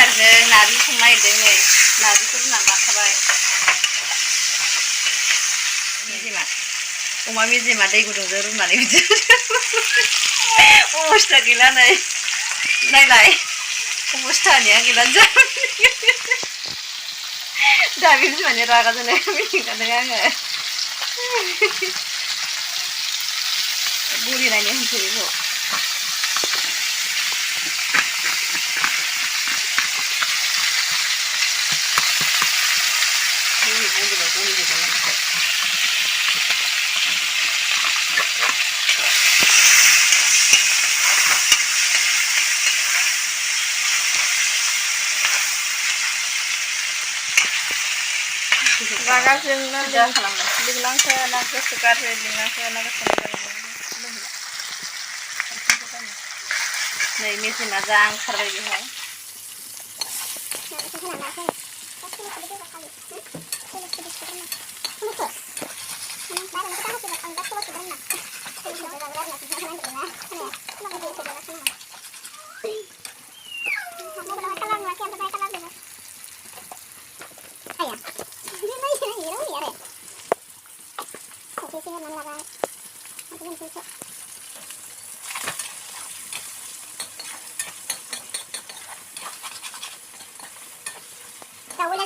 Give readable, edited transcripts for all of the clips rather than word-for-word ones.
जोगोनारजों नारजि संनो नागिरदों नै नारजिखौ रुनानै लाखाबाय मेजेमा अमा मेजेमा दै गुदुंजों रुनानै बिदि अबस्था गैला नै नायलाय अबस्थानिया गैला दा बे बिमानि रागा जोंनाय मिथिखादों आङो बुरि नायनो होनसै बेखौ रागा जोंना लिंलांखो ना गोसो गाज्रि लिंलांखो ना गोसो नै मेजेमा जा ओंखारबाय बेहाय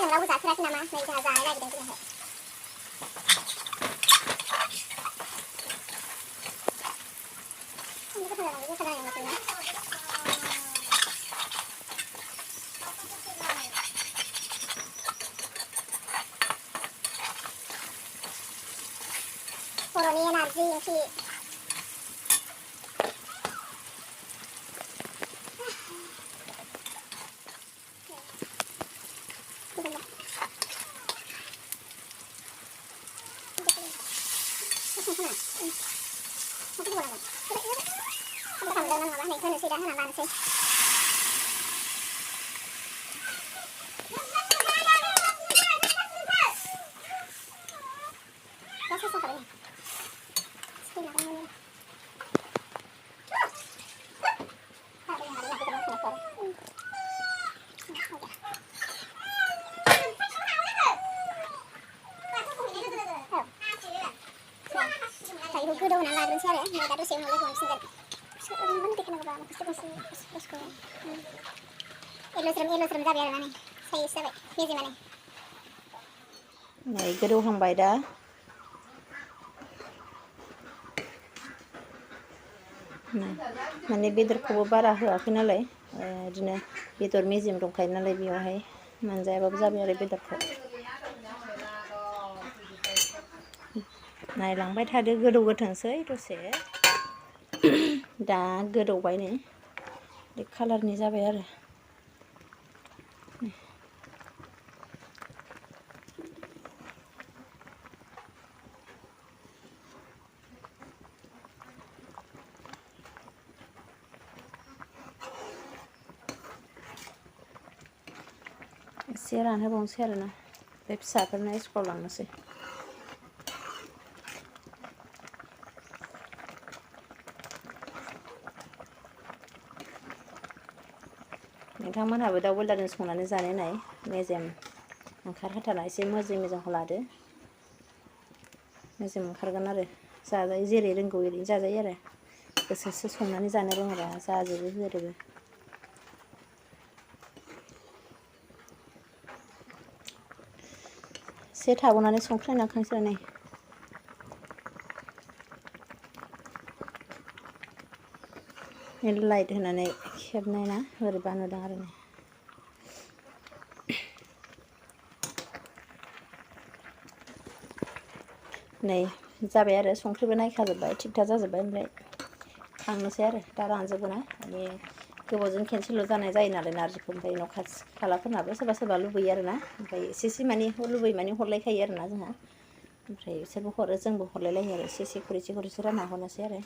रावबो जाफेराखै नामा नै जोंहा जानो नागिरदों जोंहा बर'नि नारजि ओंख्रि गोदौनानै लाग्रोनोसै आरो नै दा दसे उनाव लोगो मोनफिनगोन ओरैनो देखायनांगौबा माखासे दसे एल'ज्रोम जाबाय आरोना नै साइस जाबाय मेजेमानो नै गोदौहांबाय दा माने बेदरखौबो बारा होआखै नालाय बिदिनो बेदर मेजेम दंखायो नालाय बेयावहाय मोनजायाबाबो जाबाय आरो बेदरखौ नायलांबाय थादो गोदौगोथोंसै दसे दा गोदौबाय नै बे कालारनि जाबाय आरो एसे रानहोबावनोसै आरोना बे फिसाफोरनो स्कुलाव लांनोसै नोंथांमोनहाबो दाउ बयलारजों संनानै जानाय नाय मेजेम ओंखारहोथारना एसे मेजेमखौ लादो मेजेम ओंखारगोन आरो जाजायो जेरै रोंगौ एरैनो जाजायो आरो गोसोसो संनानै जानो रोङाबा जाजोबो जेरैबो एसे थाबावनानै संख्रि नांखांसै नै लाइट होनानै खेबनाय ना बोरैबा नुदों आरो नै जाबाय आरो संख्रिबो नायखाजोब्बाय थिग-थाक जाजोब्बाय ओमफ्राय खांनोसै आरो दा रानजोबो ना माने गोबावजों खेनसेल' जानाय जायो नालाय नारजिखौ ओमफ्राय न' खाथि खालाफोरनाबो सोरबा सोरबा लुबैयो आरोना ओमफ्राय एसे माने लुबैयो माने हरलायखायो आरोना जोंहा ओमफ्राय बिसोरबो हरो जोंबो हरलायलायो आरो एसे खुरैसे रानना हरनोसै आरो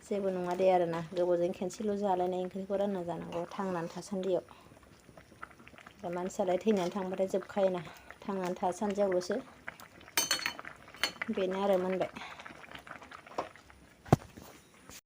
जेबो नङा दे आरोना गोबावजों खेनसेल' जालायनाय ओंख्रिखौ रानना जानांगौ थांनानै थासान्दियाव मानसियालाय थैनानै थांबाथाय जोबखायोना थांनानै थासान्दियावल'सो बेनो आरो मोनबाय।